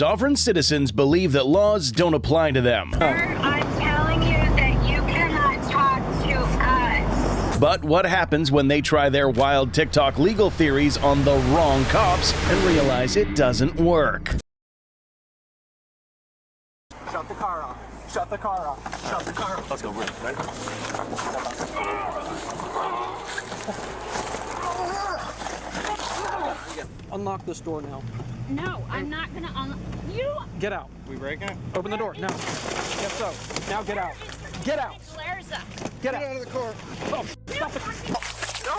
Sovereign citizens believe that laws don't apply to them. I'm telling you that you cannot talk to us. But what happens when they try their wild TikTok legal theories on the wrong cops and realize it doesn't work? Shut the car off. Shut the car off. Shut the car off. Let's go. Ready? Unlock this door now. No, I'm not gonna you. Get out. We break it? Open the door. No. Yes, so. Now get out. Get out. Larza. Get out. Get out of the car. Oh, stop it. No!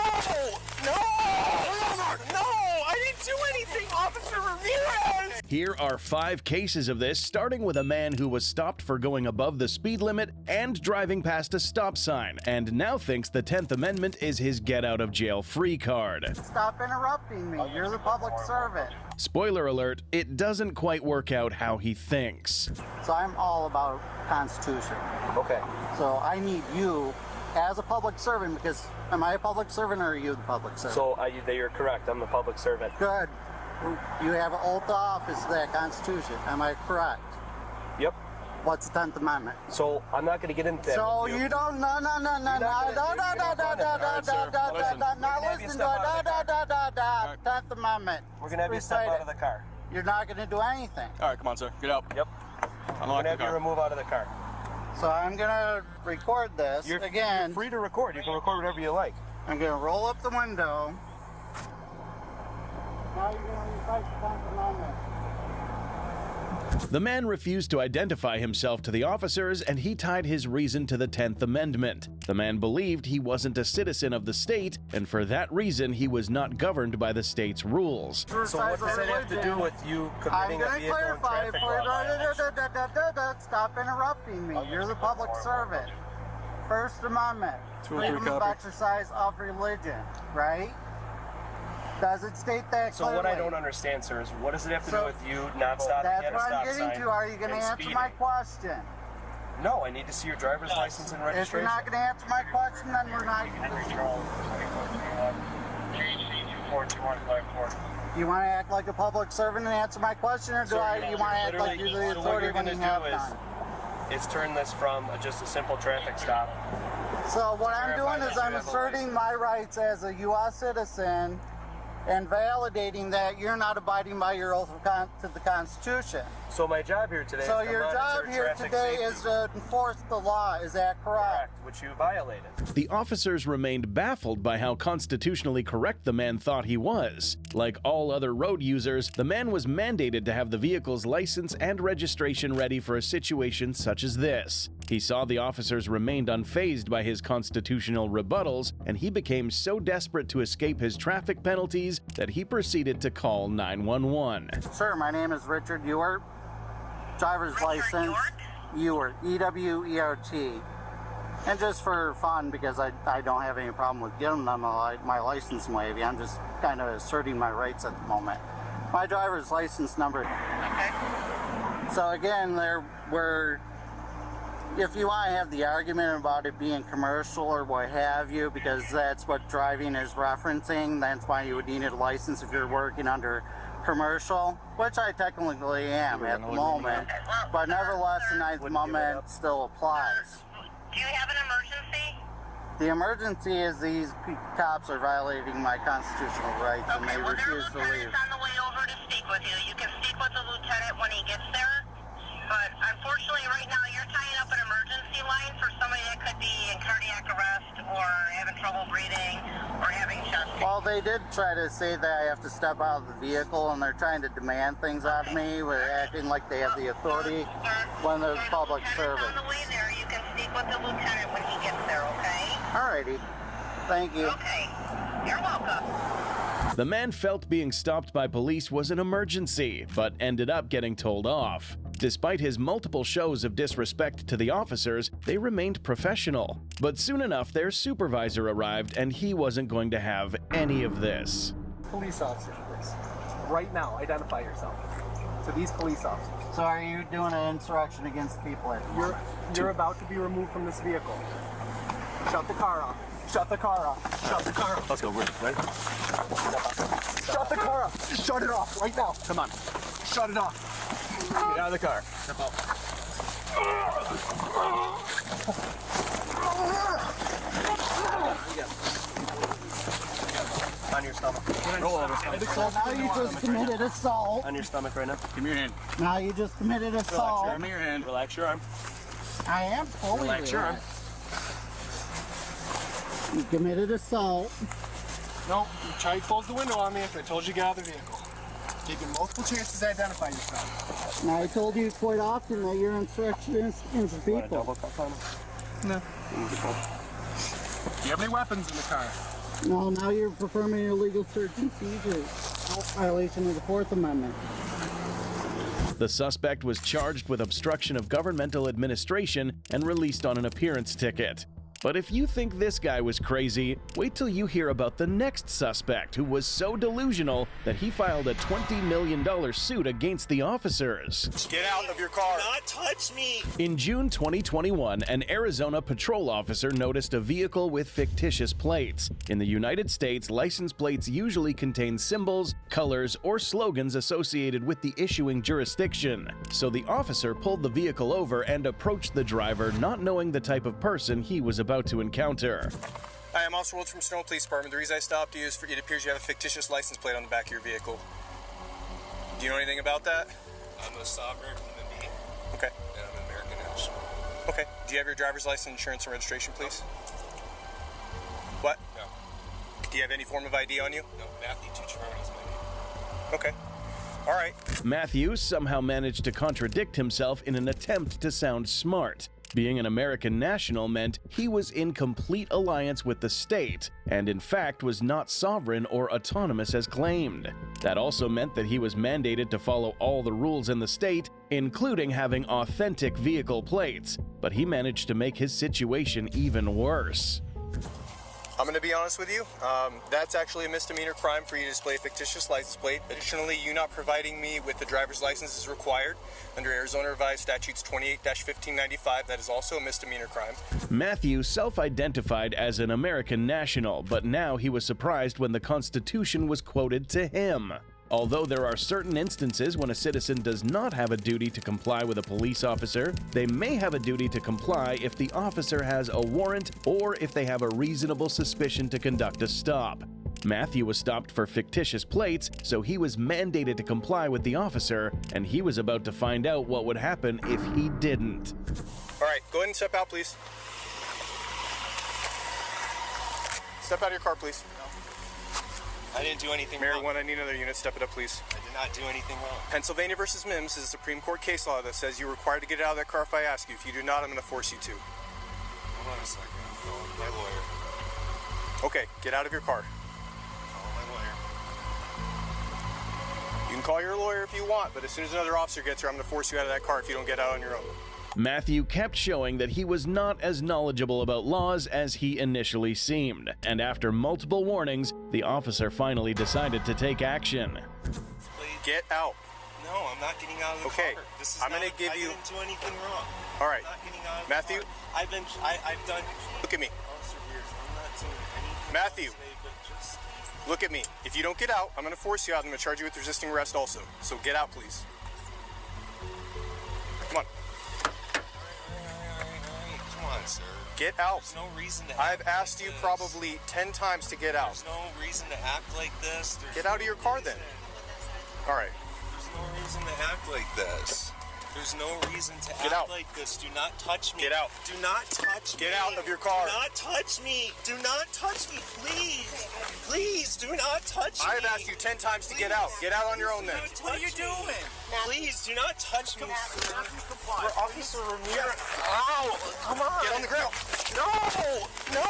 I didn't do anything, Officer Ramirez! Here are 5 cases of this, starting with a man who was stopped for going above the speed limit and driving past a stop sign, and now thinks the 10th Amendment is his get-out-of-jail-free card. Stop interrupting me. You're the public servant. Spoiler alert, it doesn't quite work out how he thinks. So I'm all about Constitution. Okay. So I need you as a public servant, because am I a public servant or are you the public servant? So you're correct. I'm the public servant. Good. You have an oath of office to that Constitution. Am I correct? Yep. What's the 10th Amendment? So I'm not going to get into that. So you don't, no, listen to it. 10th Amendment. We're going to have you step out of the car. You're not going to do anything. All right, come on, sir. Get out. Yep. I'm going to have you remove out of the car. So I'm going to record this. You're again. free to record. You can record whatever you like. I'm going to roll up the window. Now you're going to recite the 10th Amendment. The man refused to identify himself to the officers, and he tied his reason to the 10th Amendment. The man believed he wasn't a citizen of the state, and for that reason he was not governed by the state's rules. So what does that have to do with you committing a vehicle and traffic law violation? Stop interrupting me. You're the public servant. First Amendment. Freedom of exercise of religion, right? Does it state that So clearly? what I don't understand, sir, is what does it have to do with you not stopping at a That's what stop I'm getting sign to. Are you going to and answer speeding? my question? No, I need to see your driver's license and registration. If you're not going to answer my question, then we're not. You want to act like a public servant and answer my question, or do you want to act like you're the authority when you have none? Is turn this from just a simple traffic stop. So what I'm doing is I'm asserting my rights as a U.S. citizen and validating that you're not abiding by your oath to the Constitution. So my job here today So is to your job monitor here traffic today safety. is to enforce the law. Is that correct? Which you violated. The officers remained baffled by how constitutionally correct the man thought he was. Like all other road users, the man was mandated to have the vehicle's license and registration ready for a situation such as this. He saw the officers remained unfazed by his constitutional rebuttals, and he became so desperate to escape his traffic penalties that he proceeded to call 911. Sir, my name is Richard Ewert. Driver's license, Ewert, E-W-E-R-T. And just for fun, because I don't have any problem with getting them my license wavy, I'm just kind of asserting my rights at the moment. My driver's license number. Okay. So again, if you want to have the argument about it being commercial or what have you, because that's what driving is referencing, that's why you would need a license if you're working under commercial, which I technically am at the moment, but nevertheless the 9th Amendment still applies. Do you have an emergency? The emergency is these cops are violating my constitutional rights and they refuse to leave. On the way over to speak with you. You can speak with the lieutenant when he gets there. But unfortunately, right now, you're tying up an emergency line for somebody that could be in cardiac arrest or having trouble breathing or having chest pain. Well, they did try to say that I have to step out of the vehicle, and they're trying to demand things out of me. We're acting like they have the authority when they're public servants. On the way there, you can speak with the lieutenant when he gets there, okay? Alrighty. Thank you. Okay. You're welcome. The man felt being stopped by police was an emergency, but ended up getting told off. Despite his multiple shows of disrespect to the officers, they remained professional. But soon enough, their supervisor arrived, and he wasn't going to have any of this. Police officers, please. Right now, identify yourself to these police officers. So are you doing an insurrection against people at the moment? You're about to be removed from this vehicle. Shut the car off. Shut the car off. Shut the car off. Let's go. Ready? Shut the car off. Shut it off right now. Come on. Shut it off. Get out of the car. Step out. On your stomach. Roll over. So now you just committed assault. On your stomach right now. Give me your hand. Now you just committed assault. Give me your hand. Relax your arm. I am fully Relax your arm. You committed assault. No, you tried to close the window on me after I told you to get out of the vehicle. Gave you multiple chances to identify yourself. Now I told you quite often that you're insurrectionists against Want a people. double cup on me? No. Do you have any weapons in the car? No, now you're performing illegal search and seizure. Violation of the Fourth Amendment. The suspect was charged with obstruction of governmental administration and released on an appearance ticket. But if you think this guy was crazy, wait till you hear about the next suspect who was so delusional that he filed a $20 million suit against the officers. Get out of your car. Do not touch me! In June 2021, an Arizona patrol officer noticed a vehicle with fictitious plates. In the United States, license plates usually contain symbols, colors, or slogans associated with the issuing jurisdiction. So the officer pulled the vehicle over and approached the driver, not knowing the type of person he was about to encounter. Hi, I'm Officer Woods from Sonoma Police Department. The reason I stopped you is it appears you have a fictitious license plate on the back of your vehicle. Do you know anything about that? I'm a sovereign human being, Okay. and I'm an American national. Okay. Do you have your driver's license, insurance, and registration, please? What? No, Do you have any form of ID on you? no, Matthew Tucciaroni's my name. Okay. All right. Matthew somehow managed to contradict himself in an attempt to sound smart. Being an American national meant he was in complete alliance with the state, and in fact was not sovereign or autonomous as claimed. That also meant that he was mandated to follow all the rules in the state, including having authentic vehicle plates, but he managed to make his situation even worse. I'm going to be honest with you. That's actually a misdemeanor crime for you to display a fictitious license plate. Additionally, you not providing me with the driver's license is required. Under Arizona Revised Statutes 28-1595, that is also a misdemeanor crime. Matthew self-identified as an American national, but now he was surprised when the Constitution was quoted to him. Although there are certain instances when a citizen does not have a duty to comply with a police officer, they may have a duty to comply if the officer has a warrant or if they have a reasonable suspicion to conduct a stop. Matthew was stopped for fictitious plates, so he was mandated to comply with the officer, and he was about to find out what would happen if he didn't. All right, go ahead and step out, please. Step out of your car, please. I didn't do anything wrong. Marijuana, I need another unit. Step it up, please. I did not do anything wrong. Pennsylvania versus Mims is a Supreme Court case law that says you're required to get out of that car if I ask you. If you do not, I'm going to force you to. Hold on a second. I'm calling my lawyer. Okay, get out of your car. Calling my lawyer. You can call your lawyer if you want, but as soon as another officer gets here, I'm going to force you out of that car if you don't get out on your own. Matthew kept showing that he was not as knowledgeable about laws as he initially seemed, and after multiple warnings, the officer finally decided to take action. Get out. No, I'm not getting out of the Okay, car. This is I'm gonna not- give you- I didn't do anything wrong. All right, I'm not getting out of Matthew? the car. I've done. Look at me. Officer Beers, I'm not doing anything Matthew. wrong today, but just Look at me. If you don't get out, I'm going to force you out. I'm going to charge you with resisting arrest also. So get out, please. Come on. Come on, sir. Get out. There's no reason to I've act asked like you this. probably 10 times to get out. There's no reason to act like this. Get out of your car then. All right. There's no reason to act like this. There's no reason to Get act out. like this. Do not touch me. Get out. Do not touch me. Get out of your car. Do not touch me. Do not touch me, please. Please, do not touch me. I've asked you 10 times to get out. Get out on your own then. What are you doing? Please, do not touch me. We're Officer Ramirez. Ow! Come on. Get on the ground. No! No!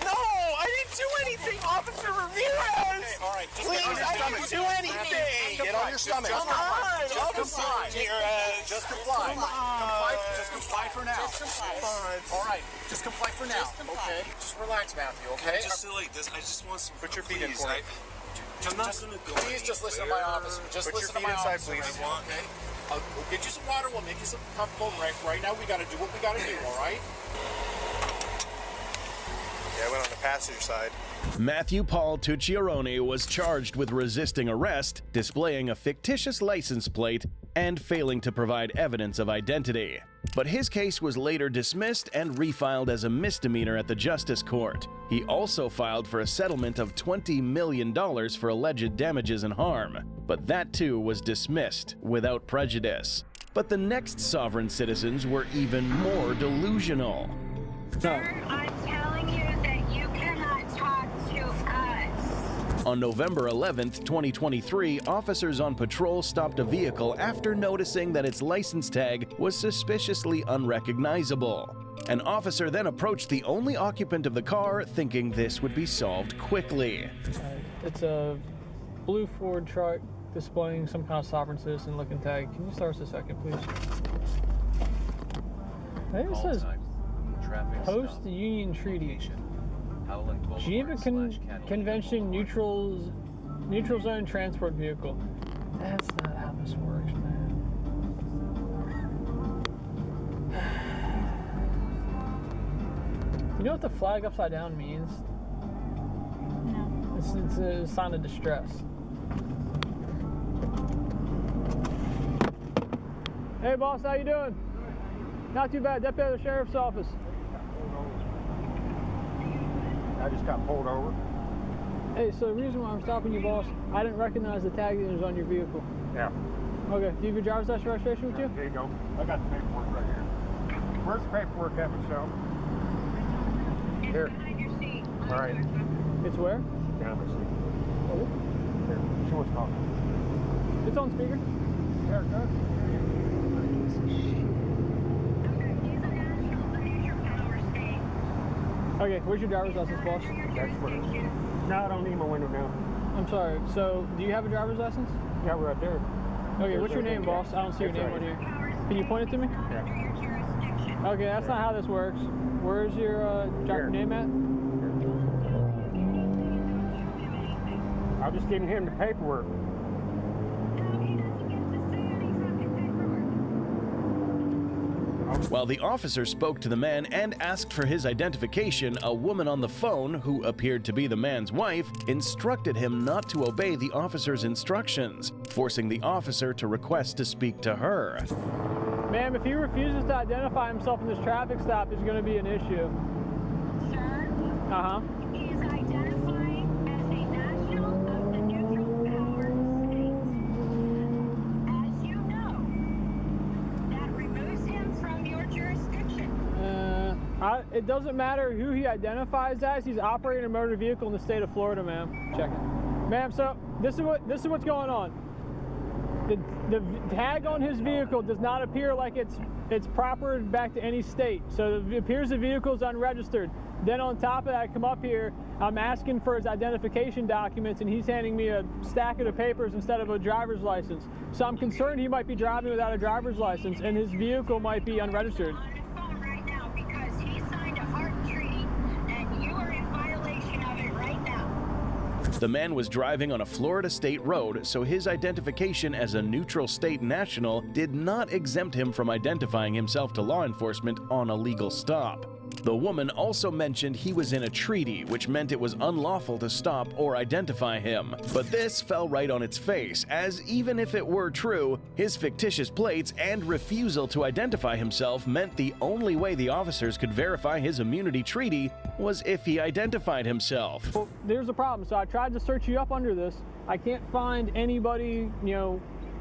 No! I didn't do anything, Officer Ramirez! All right. Just Please, get on your I stomach. didn't do anything! Get on your stomach. Come on! Just comply. Ramirez! Just comply. Comply. Just comply for now. All right. Just comply for now. Okay. Just relax, Matthew. Okay. Just like this, I just want some. Put your feet in please, for it. I'm not gonna go. Please just listen to my officer. Just Put your listen to feet my inside, officer. please. I want. Okay. We'll get you some water. We'll make you some comfortable. Right now, we got to do what we got to do. All right. Yeah, I went on the passenger side. Matthew Paul Tucciaroni was charged with resisting arrest, displaying a fictitious license plate, and failing to provide evidence of identity. But his case was later dismissed and refiled as a misdemeanor at the Justice Court. He also filed for a settlement of $20 million for alleged damages and harm, but that too was dismissed without prejudice. But the next sovereign citizens were even more delusional. Sir, I'm telling you that you cannot talk to us. On November 11th, 2023, officers on patrol stopped a vehicle after noticing that its license tag was suspiciously unrecognizable. An officer then approached the only occupant of the car, thinking this would be solved quickly. It's a blue Ford truck displaying some kind of sovereign citizen looking tag. Can you start us a second, please? I think it says Post-Union Treaty. Geneva Convention neutral zone transport vehicle. That's not how this works, man. You know what the flag upside down means? No. It's a sign of distress. Hey boss, how you doing? Not too bad. Deputy of the Sheriff's Office. I just got pulled over. Hey, so the reason why I'm stopping you, boss, I didn't recognize the tag that was on your vehicle. Yeah. Okay, do you have your driver's license registration with you? There you go. I got the paperwork right here. Where's the paperwork at, Michelle? Here. Behind your seat. All right. It's where? Down my seat. Oh. Here. She wants to talk. It's on speaker. Yeah, good. Okay, where's your driver's license, boss? That's what it is. No, I don't need my window down. I'm sorry, so do you have a driver's license? Yeah, right there. Okay, what's your name, boss? I don't see your name on here. Can you point it to me? Yeah. Okay, that's not how this works. Where's your name at? I'm just giving him the paperwork. While the officer spoke to the man and asked for his identification, a woman on the phone, who appeared to be the man's wife, instructed him not to obey the officer's instructions, forcing the officer to request to speak to her. Ma'am, if he refuses to identify himself in this traffic stop, there's going to be an issue. Sir? Uh-huh. He is identifying as a national of the neutral power state. As you know, that removes him from your jurisdiction. It doesn't matter who he identifies as. He's operating a motor vehicle in the state of Florida, ma'am. Check it. Ma'am, so this is what's going on. The tag on his vehicle does not appear like it's proper back to any state. So it appears the vehicle is unregistered. Then on top of that, I come up here, I'm asking for his identification documents, and he's handing me a stack of the papers instead of a driver's license. So I'm concerned he might be driving without a driver's license, and his vehicle might be unregistered. On the phone right now because he signed a heart treaty and you are in violation of it right now. The man was driving on a Florida state road, so his identification as a neutral state national did not exempt him from identifying himself to law enforcement on a legal stop. The woman also mentioned he was in a treaty, which meant it was unlawful to stop or identify him. But this fell right on its face, as even if it were true, his fictitious plates and refusal to identify himself meant the only way the officers could verify his immunity treaty was if he identified himself. Well, there's a problem. So I tried to search you up under this. I can't find anybody,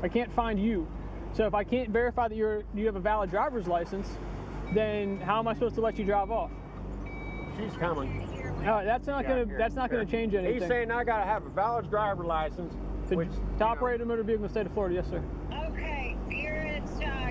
I can't find you. So if I can't verify that you have a valid driver's license, then how am I supposed to let you drive off? She's coming. That's not gonna change anything. He's saying I gotta have a valid driver license, to operate a motor vehicle in the state of Florida. Yes, sir. Okay, you're at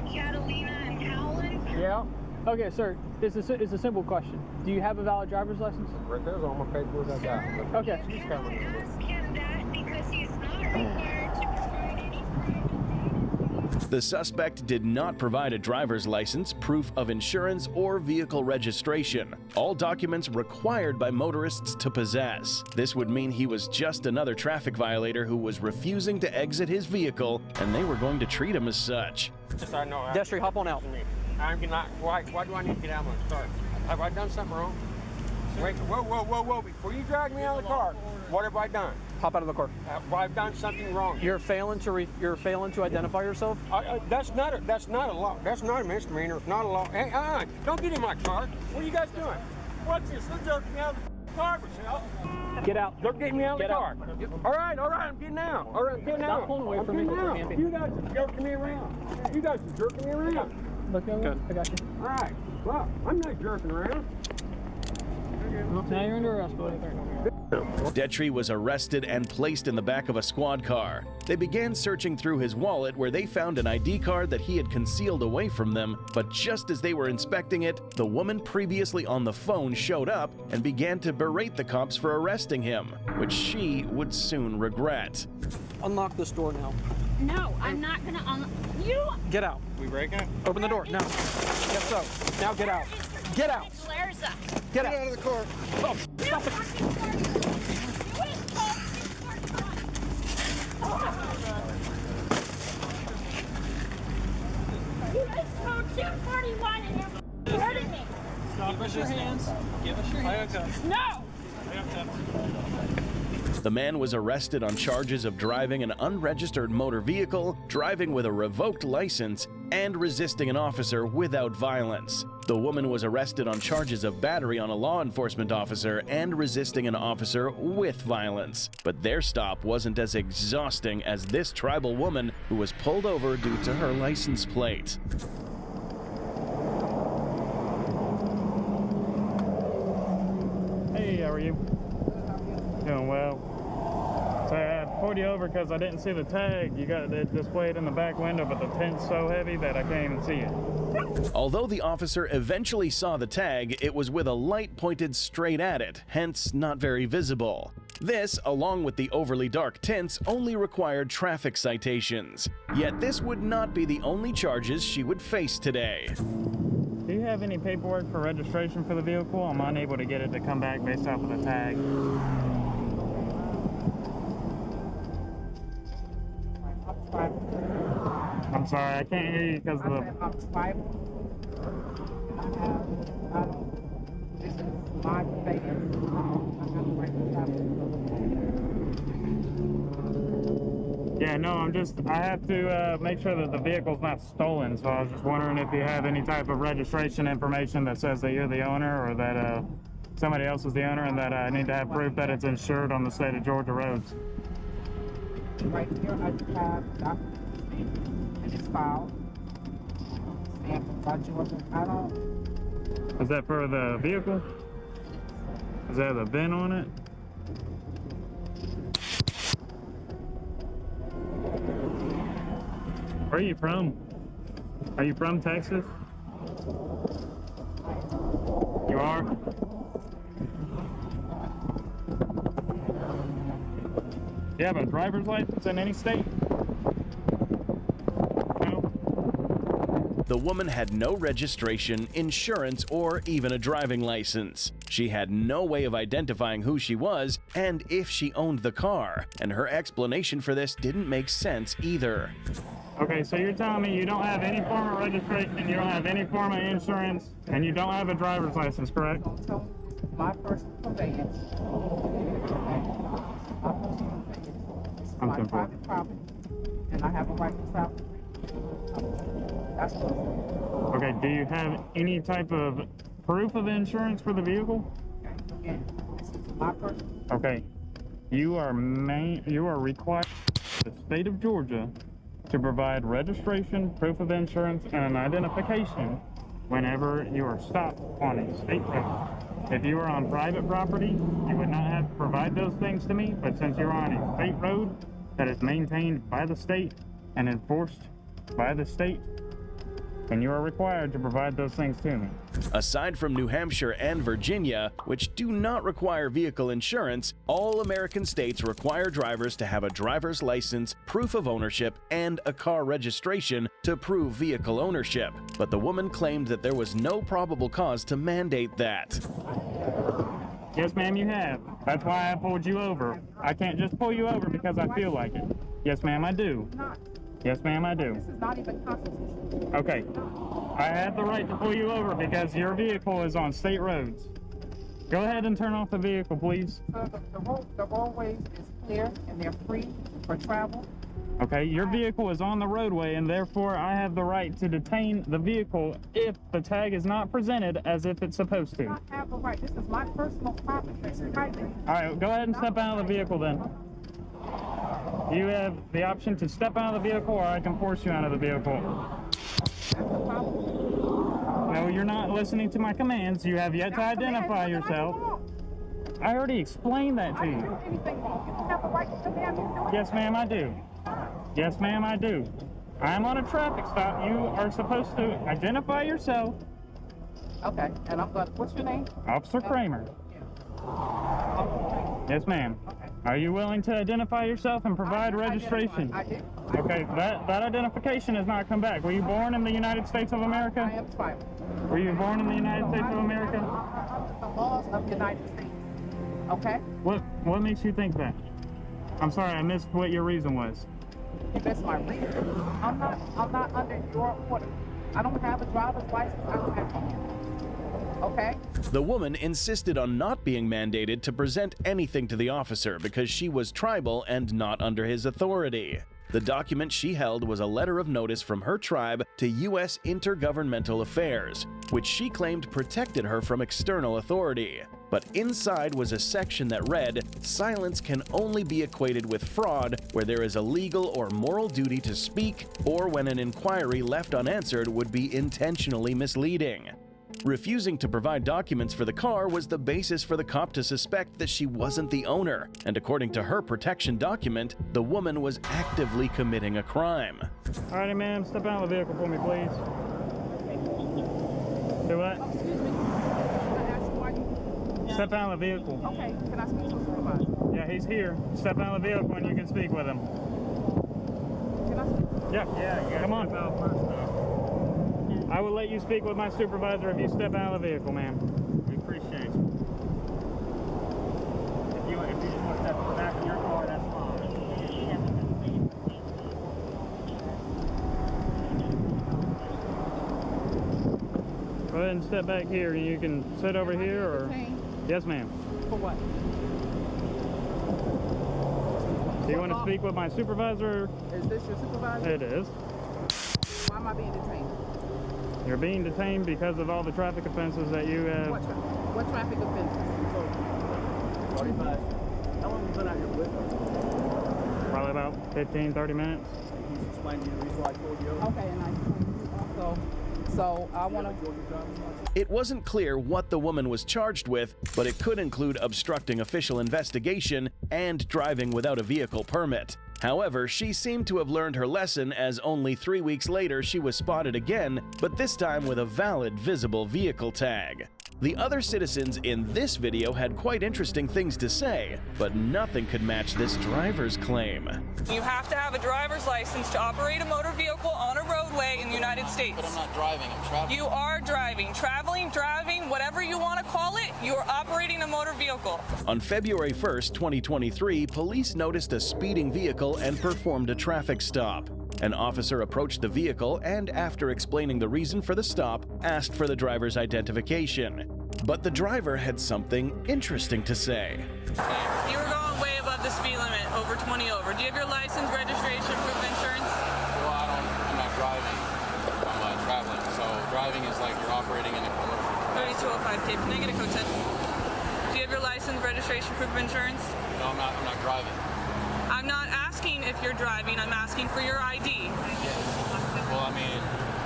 Catalina and Howland? Yeah. Okay, sir. It's a simple question. Do you have a valid driver's license? Right there's all my paperwork I got. Okay. She's coming. Ask him that because he's not required to provide any private data. The suspect did not provide a driver's license, proof of insurance, or vehicle registration, all documents required by motorists to possess. This would mean he was just another traffic violator who was refusing to exit his vehicle, and they were going to treat him as such. Yes, I know. Destry, hop on out. I'm not. Why do I need to get out of my car? Have I done something wrong? Wait, whoa. Before you drag me out of the car, what have I done? Hop out of the car. I've done something wrong. You're failing to identify yourself. That's not a law. That's not a misdemeanor. It's not a law. Hey, don't get in my car. What are you guys doing? What's this? They're jerking me out of the car, Michelle. Get out. They're getting me out of the car. All right, I'm getting out. All right, I'm getting out. Stop pulling away from me. You guys are jerking me around. You guys are jerking me around. Look over. Good. I got you. All right. Well, I'm not jerking around. Now you're under arrest, buddy. Detry was arrested and placed in the back of a squad car. They began searching through his wallet where they found an ID card that he had concealed away from them, but just as they were inspecting it, the woman previously on the phone showed up and began to berate the cops for arresting him, which she would soon regret. Unlock this door now. No, I'm not gonna unlock. You. Get out. We breaking it? Open the door. No. Yes, so. Now get out. Get out. Larsa. Get out. Get out of the car. Oh, stop it. You just told 241 and you're hurting me. Give us your hands. Give us your hands. No. The man was arrested on charges of driving an unregistered motor vehicle, driving with a revoked license, and resisting an officer without violence. The woman was arrested on charges of battery on a law enforcement officer and resisting an officer with violence. But their stop wasn't as exhausting as this tribal woman who was pulled over due to her license plate. Hey, how are you? Doing well. So I pulled you over because I didn't see the tag. You got it displayed in the back window, but the tint's so heavy that I can't even see it. Although the officer eventually saw the tag, it was with a light pointed straight at it, hence not very visible. This, along with the overly dark tints, only required traffic citations. Yet this would not be the only charges she would face today. Do you have any paperwork for registration for the vehicle? I'm unable to get it to come back based off of the tag. I'm sorry, I can't hear you because of the... Yeah, no, I have to make sure that the vehicle's not stolen, so I was just wondering if you have any type of registration information that says that you're the owner or that somebody else is the owner and that I need to have proof that it's insured on the state of Georgia roads. Right here, I have documentation and it's filed. Stamp by Georgia. I don't. Is that for the vehicle? Does that have a VIN on it? Where are you from? Are you from Texas? You are? You have a driver's license in any state? No? The woman had no registration, insurance, or even a driving license. She had no way of identifying who she was and if she owned the car, and her explanation for this didn't make sense either. Okay, so you're telling me you don't have any form of registration, you don't have any form of insurance, and you don't have a driver's license, correct? My personal conveyance. I'm My private property, and I have a right to travel. That's what. Okay, do you have any type of proof of insurance for the vehicle? Again, this is my personal. Okay, you are required by the state of Georgia to provide registration, proof of insurance, and an identification whenever you are stopped on a state road. If you are on private property, you would not have to provide those things to me, but since you're on a state road that is maintained by the state and enforced by the state, then you are required to provide those things to me. Aside from New Hampshire and Virginia, which do not require vehicle insurance, all American states require drivers to have a driver's license, proof of ownership, and a car registration to prove vehicle ownership. But the woman claimed that there was no probable cause to mandate that. Yes, ma'am, you have. That's why I pulled you over. I can't just pull you over because I feel like it. Yes, ma'am, I do. Yes, ma'am, I do. This is not even constitutional. Okay. I had the right to pull you over because your vehicle is on state roads. Go ahead and turn off the vehicle, please. So the roadways is clear and they're free for travel. Okay, your vehicle is on the roadway, and therefore I have the right to detain the vehicle if the tag is not presented as if it's supposed to. I have a right. This is my personal property. All right, go ahead and step out of the vehicle then. You have the option to step out of the vehicle, or I can force you out of the vehicle. No, you're not listening to my commands. You have yet to identify yourself. I already explained that to you. Yes, ma'am, I do. Yes, ma'am, I do. I am on a traffic stop. You are supposed to identify yourself. Okay, and I'm going. What's your name? Officer Kramer. Yes, ma'am. Okay. Are you willing to identify yourself and provide registration? I do. Okay, that identification has not come back. Were you born in the United States of America? I am tribal. Were you born in the United States of America? The laws of the United States. Okay? What makes you think that? I'm sorry, I missed what your reason was. You missed my reason. I'm not under your order. I don't have a driver's license. I don't have any. Okay? The woman insisted on not being mandated to present anything to the officer because she was tribal and not under his authority. The document she held was a letter of notice from her tribe to U.S. Intergovernmental Affairs, which she claimed protected her from external authority. But inside was a section that read, "Silence can only be equated with fraud where there is a legal or moral duty to speak, or when an inquiry left unanswered would be intentionally misleading." Refusing to provide documents for the car was the basis for the cop to suspect that she wasn't the owner, and according to her protection document, the woman was actively committing a crime. Alrighty, ma'am, step out of the vehicle for me, please. Do what? Excuse me. Can I ask you why you... Step out of the vehicle. Okay, can I speak to a supervisor? Yeah, he's here. Step out of the vehicle and you can speak with him. Can I speak? Yeah, come on. Step out first, though. I will let you speak with my supervisor if you step out of the vehicle, ma'am. We appreciate you. If you just want to step in the back of your car, that's fine. Go ahead and step back here. You can sit over here, or... Yes, ma'am. For what? Do you want to speak with my supervisor? Is this your supervisor? It is. Why am I being detained? You're being detained because of all the traffic offenses that you have. What traffic offenses? 45. How long have you been out here with them? Probably about 15, 30 minutes. He's explaining to you the reason why I told you. Okay, and I also, so I want to... It wasn't clear what the woman was charged with, but it could include obstructing official investigation and driving without a vehicle permit. However, she seemed to have learned her lesson, as only 3 weeks later she was spotted again, but this time with a valid visible vehicle tag. The other citizens in this video had quite interesting things to say, but nothing could match this driver's claim. You have to have a driver's license to operate a motor vehicle on a roadway in the United States. But I'm not driving, I'm traveling. You are driving, traveling, driving, whatever you want to call it, you are operating a motor vehicle. On February 1st, 2023, police noticed a speeding vehicle and performed a traffic stop. An officer approached the vehicle and, after explaining the reason for the stop, asked for the driver's identification. But the driver had something interesting to say. You were going way above the speed limit, over 20 over. Do you have your license, registration, proof of insurance? Well, I'm not driving. I'm traveling. So driving is like you're operating in a commercial. 3205 tape. Can I get a code 10? Do you have your license, registration, proof of insurance? No, I'm not driving. I'm not asking if you're driving, I'm asking for your ID. Well, I mean,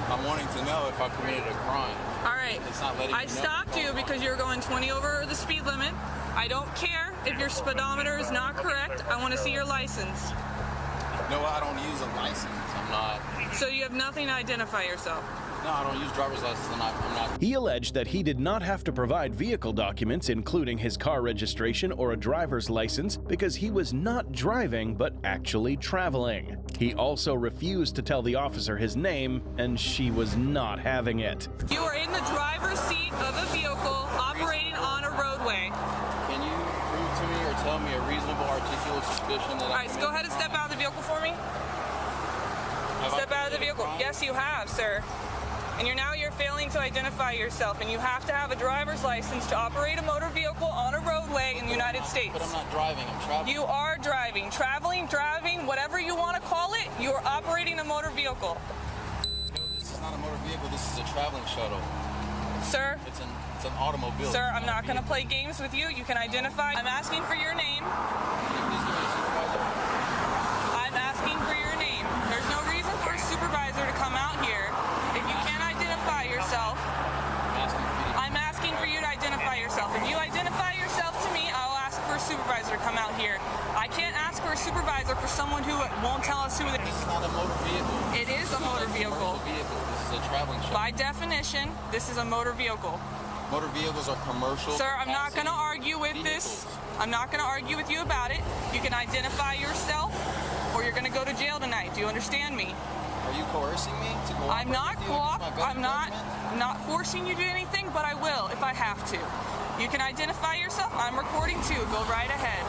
I'm wanting to know if I committed a crime. All right. It's not letting me I stopped you because you're going 20 over the speed limit. I don't care if your speedometer is not correct. I want to see your license. No, I don't use a license. I'm not. So you have nothing to identify yourself? No, I don't use driver's license. I'm not. He alleged that he did not have to provide vehicle documents, including his car registration or a driver's license, because he was not driving but actually traveling. He also refused to tell the officer his name, and she was not having it. You are in the driver's seat of a vehicle operating on a roadway. Can you prove to me or tell me a reasonable, articulate suspicion that All right, so go ahead and step out of the vehicle for me. Step out of the vehicle. Yes, you have, sir. and you're failing to identify yourself, and you have to have a driver's license to operate a motor vehicle on a roadway in the United States. But I'm not driving, I'm traveling. You are driving. Traveling, driving, whatever you want to call it, you are operating a motor vehicle. No, this is not a motor vehicle, this is a traveling shuttle. Sir? It's an automobile. Sir, I'm not going to play games with you. You can identify. I'm asking for your name. I'm asking for your name. There's no reason for a supervisor to come out here if you can't identify yourself. I'm asking for you to identify yourself. If you identify yourself to me, I'll ask for a supervisor to come out here. I can't ask for a supervisor for someone who won't tell us who it is. This is not a motor vehicle. It is a motor vehicle. This is a traveling shuttle. By definition, this is a motor vehicle. Motor vehicles are commercial. Sir, I'm not going to argue with this. I'm not going to argue with you about it. You can identify yourself, or you're going to go to jail tonight. Do you understand me? Are you coercing me to go? I'm not forcing you to do anything, but I will if I have to. You can identify yourself. I'm recording too. Go right ahead.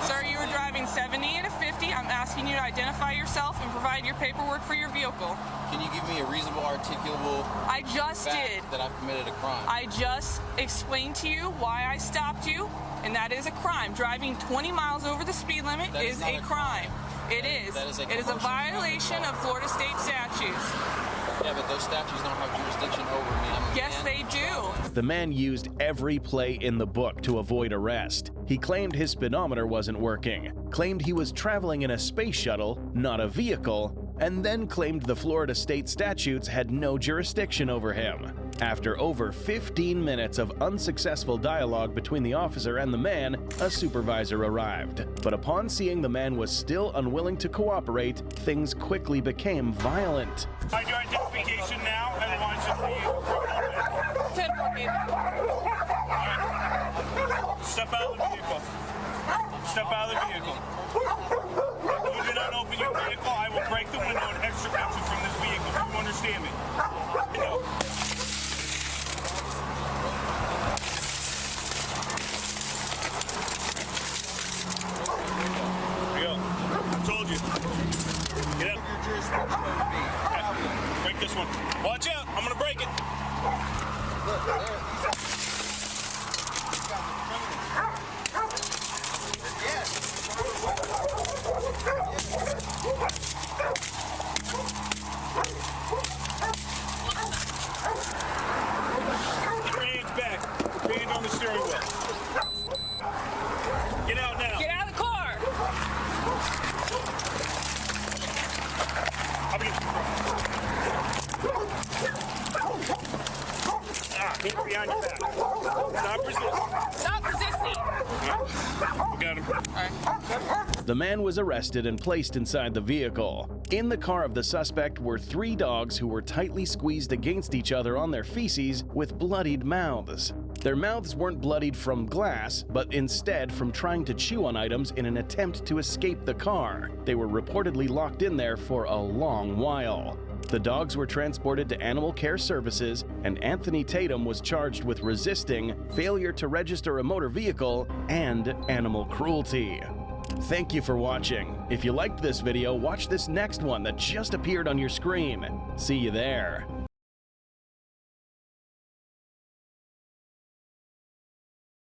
Sir, you were driving 70 and a 50. I'm asking you to identify yourself and provide your paperwork for your vehicle. Can you give me a reasonable, articulable I just fact did. that I've committed a crime? I just explained to you why I stopped you, and that is a crime. Driving 20 miles over the speed limit is a crime. It is. It is a violation of Florida state statutes. Yeah, but those statutes don't have jurisdiction over me. Yes, they do. The man used every play in the book to avoid arrest. He claimed his speedometer wasn't working, claimed he was traveling in a space shuttle, not a vehicle, and then claimed the Florida state statutes had no jurisdiction over him. After over 15 minutes of unsuccessful dialogue between the officer and the man, a supervisor arrived. But upon seeing the man was still unwilling to cooperate, things quickly became violent. Find your identification now, otherwise you'll be Step out of the vehicle. Step out of the vehicle. If you do not open your vehicle, I will break the window and extricate you from this vehicle. Do you understand me? No. Here you go. I told you. Get out. Break this one. Watch out. I'm going to break it. Look, there. Get your hands back. Put your hands on the steering wheel. Get out now. Get out of the car. I'll be hands behind your back. Stop resisting. Stop resisting. We got him. All right. The man was arrested and placed inside the vehicle. In the car of the suspect were 3 dogs who were tightly squeezed against each other on their feces with bloodied mouths. Their mouths weren't bloodied from glass, but instead from trying to chew on items in an attempt to escape the car. They were reportedly locked in there for a long while. The dogs were transported to Animal Care Services, and Anthony Tatum was charged with resisting, failure to register a motor vehicle, and animal cruelty. Thank you for watching. If you liked this video, watch this next one that just appeared on your screen. See you there.